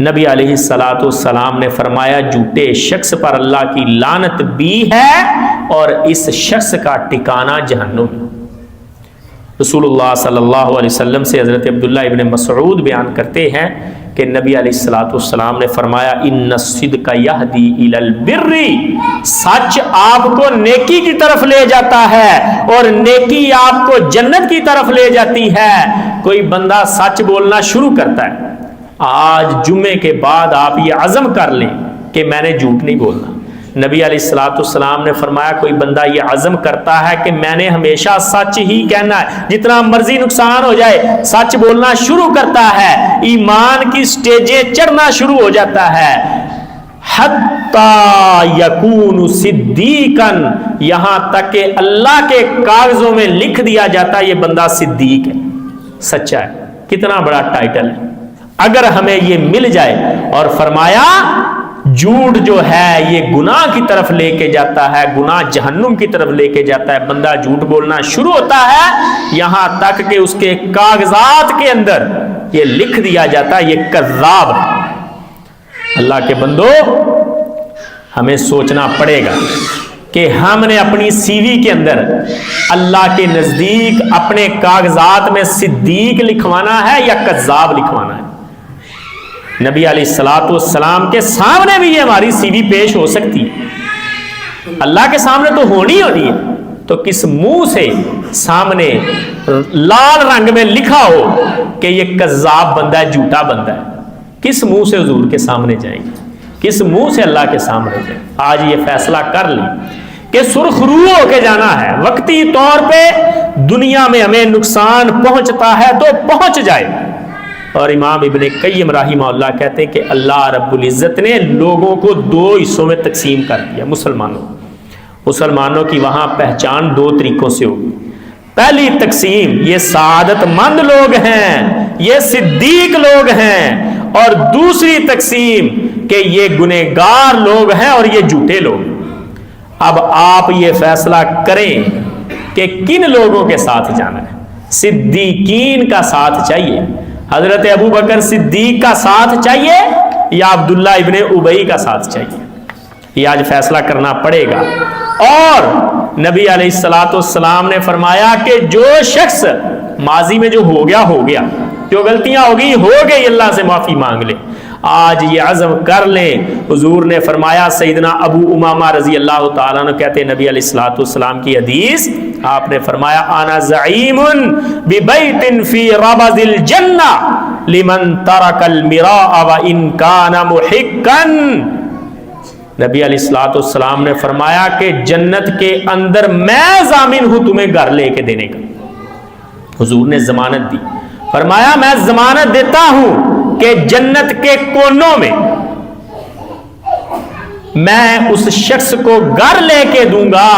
نبی علیہ الصلوۃ والسلام نے فرمایا جھوٹے شخص پر اللہ کی لعنت بھی ہے اور اس شخص کا ٹھکانہ جہنم۔ رسول اللہ صلی اللہ علیہ وسلم سے حضرت عبداللہ ابن مسعود بیان کرتے ہیں کہ نبی علیہ الصلوۃ والسلام نے فرمایا ان الصدق یہدی الی البر، سچ آپ کو نیکی کی طرف لے جاتا ہے اور نیکی آپ کو جنت کی طرف لے جاتی ہے۔ کوئی بندہ سچ بولنا شروع کرتا ہے، آج جمعے کے بعد آپ یہ عزم کر لیں کہ میں نے جھوٹ نہیں بولنا۔ نبی علیہ الصلوۃ والسلام نے فرمایا کوئی بندہ یہ عزم کرتا ہے کہ میں نے ہمیشہ سچ ہی کہنا ہے، جتنا مرضی نقصان ہو جائے سچ بولنا شروع کرتا ہے، ایمان کی سٹیجیں چڑھنا شروع ہو جاتا ہے، حتی یکون صدیقا، یہاں تک کہ اللہ کے کاغذوں میں لکھ دیا جاتا ہے یہ بندہ صدیق ہے، سچا ہے۔ کتنا بڑا ٹائٹل ہے اگر ہمیں یہ مل جائے۔ اور فرمایا جھوٹ جو ہے یہ گناہ کی طرف لے کے جاتا ہے، گناہ جہنم کی طرف لے کے جاتا ہے۔ بندہ جھوٹ بولنا شروع ہوتا ہے یہاں تک کہ اس کے کاغذات کے اندر یہ لکھ دیا جاتا ہے یہ کذاب ہے۔ اللہ کے بندو ہمیں سوچنا پڑے گا کہ ہم نے اپنی سی وی کے اندر اللہ کے نزدیک اپنے کاغذات میں صدیق لکھوانا ہے یا کذاب لکھوانا ہے۔ نبی علیہ الصلوۃ والسلام کے سامنے بھی یہ ہماری سی وی پیش ہو سکتی ہے، اللہ کے سامنے تو ہونی ہے، تو کس منہ سے سامنے لال رنگ میں لکھا ہو کہ یہ کذاب بندہ ہے، جھوٹا بندہ ہے، کس منہ سے حضور کے سامنے جائیں گے، کس منہ سے اللہ کے سامنے جائیں؟ آج یہ فیصلہ کر لیں کہ سرخ رو ہو کے جانا ہے، وقتی طور پہ دنیا میں ہمیں نقصان پہنچتا ہے تو پہنچ جائے۔ اور امام ابن قیم رحمہ اللہ کہتے ہیں کہ اللہ رب العزت نے لوگوں کو دو حصوں میں تقسیم کر دیا۔ مسلمانوں کی وہاں پہچان دو طریقوں سے ہوگی۔ پہلی تقسیم یہ سعادت مند لوگ ہیں، یہ صدیق لوگ ہیں، اور دوسری تقسیم کہ یہ گنہگار لوگ ہیں اور یہ جھوٹے لوگ۔ اب آپ یہ فیصلہ کریں کہ کن لوگوں کے ساتھ جانا ہے۔ صدیقین کا ساتھ چاہیے، حضرت ابو بکر صدیق کا ساتھ چاہیے یا عبداللہ ابن ابی کا ساتھ چاہیے؟ یہ آج فیصلہ کرنا پڑے گا۔ اور نبی علیہ الصلوۃ والسلام نے فرمایا کہ جو شخص ماضی میں جو ہو گیا، جو غلطیاں ہو گئی اللہ سے معافی مانگ لے۔ آج یہ عزم کر لیں۔ حضور نے فرمایا، سیدنا ابو امامہ رضی اللہ تعالیٰ عنہ کہتے ہیں نبی علیہ الصلوۃ والسلام کی حدیث، آپ نے فرمایا انا زعیم ببیت فی ربض الجنہ لمن ترک المراء وان کان محقا۔ نبی علیہ الصلوۃ والسلام نے فرمایا کہ جنت کے اندر میں ضامن ہوں تمہیں گھر لے کے دینے کا۔ حضور نے ضمانت دی، فرمایا میں ضمانت دیتا ہوں کہ جنت کے کونوں میں میں اس شخص کو گھر لے کے دوں گا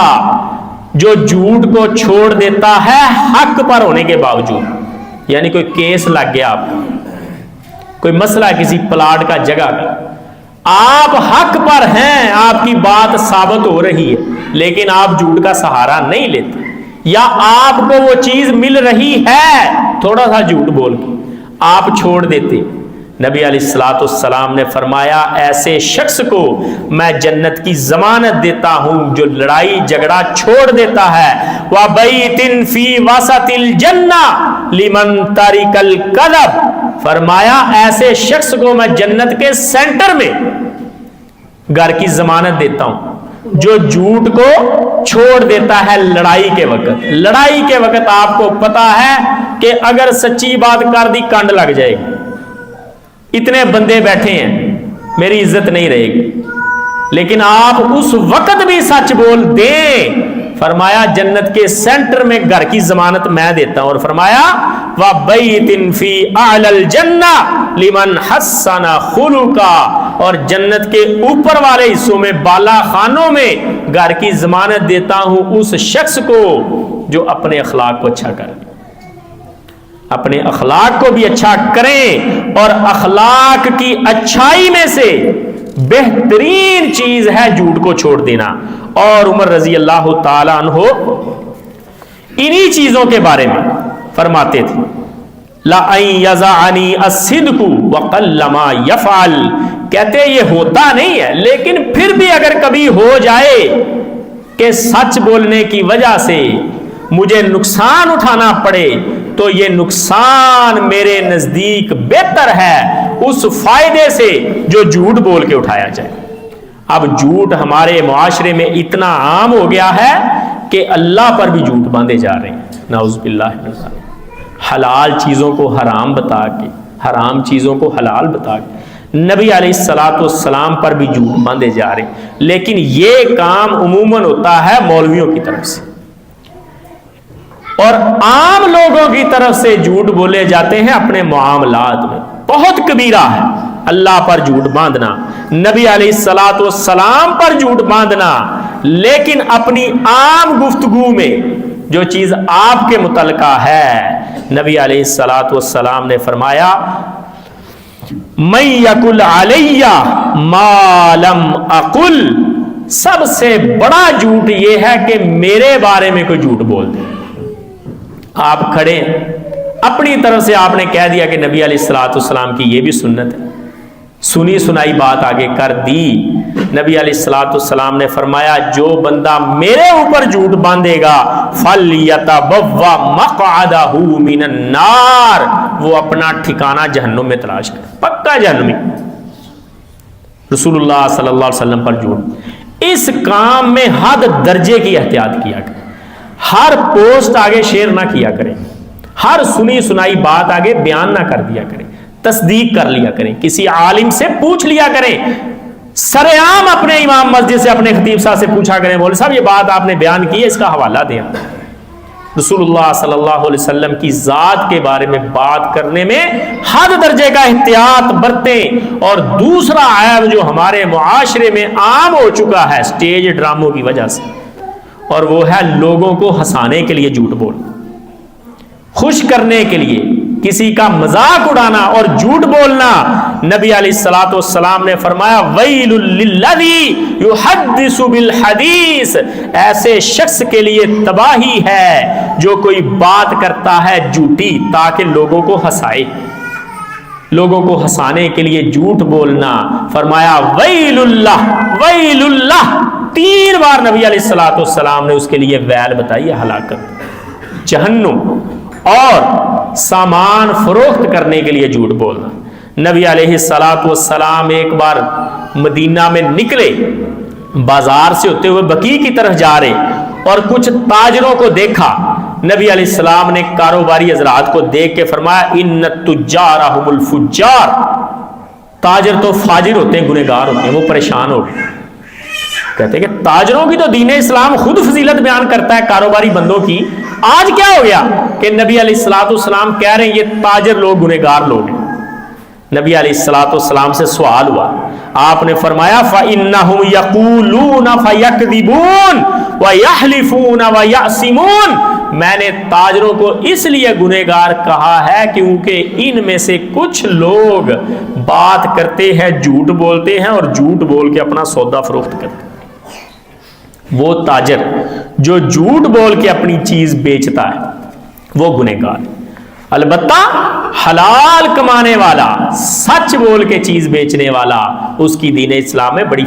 جو جھوٹ کو چھوڑ دیتا ہے حق پر ہونے کے باوجود۔ یعنی کوئی کیس لگ گیا، آپ کوئی مسئلہ کسی پلاٹ کا جگہ کا، آپ حق پر ہیں، آپ کی بات ثابت ہو رہی ہے لیکن آپ جھوٹ کا سہارا نہیں لیتے، یا آپ کو وہ چیز مل رہی ہے تھوڑا سا جھوٹ بول کے آپ چھوڑ دیتے۔ نبی علیہ الصلوۃ والسلام نے فرمایا ایسے شخص کو میں جنت کی ضمانت دیتا ہوں جو لڑائی جھگڑا چھوڑ دیتا ہے۔ وَبَيْتٍ فِي وَسَطِ الْجَنَّةِ لِمَنْ تَرِكَ الْكَذَبَ، فرمایا ایسے شخص کو میں جنت کے سینٹر میں گھر کی ضمانت دیتا ہوں جو جھوٹ کو چھوڑ دیتا ہے لڑائی کے وقت۔ لڑائی کے وقت آپ کو پتا ہے کہ اگر سچی بات کر دی کنڈ لگ جائے گی، اتنے بندے بیٹھے ہیں میری عزت نہیں رہے گی، لیکن آپ اس وقت بھی سچ بول دیں، فرمایا جنت کے سینٹر میں گھر کی ضمانت میں دیتا ہوں۔ اور فرمایا وَبَيْتٍ فِي أَعْلَى الْجَنَّةِ لِمَنْ حَسَّنَ خُلُقًا، اور جنت کے اوپر والے حصوں میں بالا خانوں میں گھر کی ضمانت دیتا ہوں اس شخص کو جو اپنے اخلاق کو اچھا کرے۔ اپنے اخلاق کو بھی اچھا کریں، اور اخلاق کی اچھائی میں سے بہترین چیز ہے جھوٹ کو چھوڑ دینا۔ اور عمر رضی اللہ تعالیٰ عنہ انہی چیزوں کے بارے میں فرماتے تھے لَأَن يَزَعَنِي الصِّدْقُ وَقَلَّ مَا يَفْعَلُ، کہتے یہ ہوتا نہیں ہے، لیکن پھر بھی اگر کبھی ہو جائے کہ سچ بولنے کی وجہ سے مجھے نقصان اٹھانا پڑے تو یہ نقصان میرے نزدیک بہتر ہے اس فائدے سے جو جھوٹ بول کے اٹھایا جائے۔ اب جھوٹ ہمارے معاشرے میں اتنا عام ہو گیا ہے کہ اللہ پر بھی جھوٹ باندھے جا رہے ہیں، نعوذ باللہ من ذالک۔ حلال چیزوں کو حرام بتا کے، حرام چیزوں کو حلال بتا کے نبی علیہ السلام پر بھی جھوٹ باندھے جا رہے ہیں، لیکن یہ کام عموماً ہوتا ہے مولویوں کی طرف سے، اور عام لوگوں کی طرف سے جھوٹ بولے جاتے ہیں اپنے معاملات میں۔ بہت کبیرہ ہے اللہ پر جھوٹ باندھنا، نبی علیہ السلام پر جھوٹ باندھنا، لیکن اپنی عام گفتگو میں جو چیز آپ کے متعلقہ ہے، نبی علیہ السلام نے فرمایا مَن یقل علیہ ما لم اقل، سب سے بڑا جھوٹ یہ ہے کہ میرے بارے میں کوئی جھوٹ بول دے۔ آپ کھڑے اپنی طرف سے آپ نے کہہ دیا کہ نبی علیہ السلام کی یہ بھی سنت ہے، سنی سنائی بات آگے کر دی۔ نبی علیہ السلام نے فرمایا جو بندہ میرے اوپر جھوٹ باندھے گا فَلْيَتَبَوَّأْ مَقْعَدَهُ مِنَ النَّارِ، وہ اپنا ٹھکانہ جہنم میں تلاش کرے، پکا جہنمی۔ رسول اللہ صلی اللہ علیہ وسلم پر جھوٹ، اس کام میں حد درجے کی احتیاط کیا کرے، ہر پوسٹ آگے شیئر نہ کیا کریں، ہر سنی سنائی بات آگے بیان نہ کر دیا کریں، تصدیق کر لیا کریں، کسی عالم سے پوچھ لیا کریں، سر عام اپنے امام مسجد سے، اپنے خطیب صاحب سے پوچھا کریں، بولے صاحب یہ بات آپ نے بیان کی ہے، اس کا حوالہ دیں۔ رسول اللہ صلی اللہ علیہ وسلم کی ذات کے بارے میں بات کرنے میں حد درجے کا احتیاط برتیں۔ اور دوسرا عیب جو ہمارے معاشرے میں عام ہو چکا ہے سٹیج ڈراموں کی وجہ سے، اور وہ ہے لوگوں کو ہنسانے کے لیے جھوٹ بولنا، خوش کرنے کے لیے کسی کا مذاق اڑانا اور جھوٹ بولنا۔ نبی علیہ السلام نے فرمایا وَيْلٌ لِلَّذِي يُحَدِّثُ بِالْحَدِيثِ، ایسے شخص کے لیے تباہی ہے جو کوئی بات کرتا ہے جھوٹی تاکہ لوگوں کو ہنسائے، لوگوں کو ہنسانے کے لیے جھوٹ بولنا۔ فرمایا وَيْلٌ لَّهُ وَيْلٌ لَّهُ، 3 بار نبی علیہ السلام نے اس کے لیے ویل بتائی ہے، ہلاکت، جہنم، اور سامان فروخت کرنے کے لیے جھوٹ بولنا۔ نبی علیہ السلام ایک بار مدینہ میں نکلے، بازار سے ہوتے ہوئے بقیع کی طرف جا رہے، اور کچھ تاجروں کو دیکھا۔ نبی علیہ السلام نے کاروباری حضرات کو دیکھ کے فرمایا ان التجار هم الفجار، تاجر تو فاجر ہوتے ہیں، گنہگار ہوتے ہیں۔ وہ پریشان ہو گئے، کہتے ہیں کہ تاجروں کی تو دین اسلام خود فضیلت بیان کرتا ہے کاروباری بندوں کی، آج کیا ہو گیا کہ نبی علیہ السلام کہہ رہے ہیں یہ تاجر لوگ گنہگار لوگ ہیں۔ نبی علیہ السلام سے سوال ہوا، آپ نے فرمایا فَإِنَّهُمْ يَقُولُونَ فَيَكْذِبُونَ وَيَحْلِفُونَ وَيَعْصِمُونَ، میں نے تاجروں کو اس لیے گنہگار کہا ہے کیونکہ ان میں سے کچھ لوگ بات کرتے ہیں، جھوٹ بولتے ہیں، اور جھوٹ بول کے اپنا سودا فروخت کرتے ہیں۔ وہ تاجر جو جھوٹ بول کے اپنی چیز بیچتا ہے وہ گنہگار، البتہ حلال کمانے والا، سچ بول کے چیز بیچنے والا، اس کی دین اسلام میں بڑی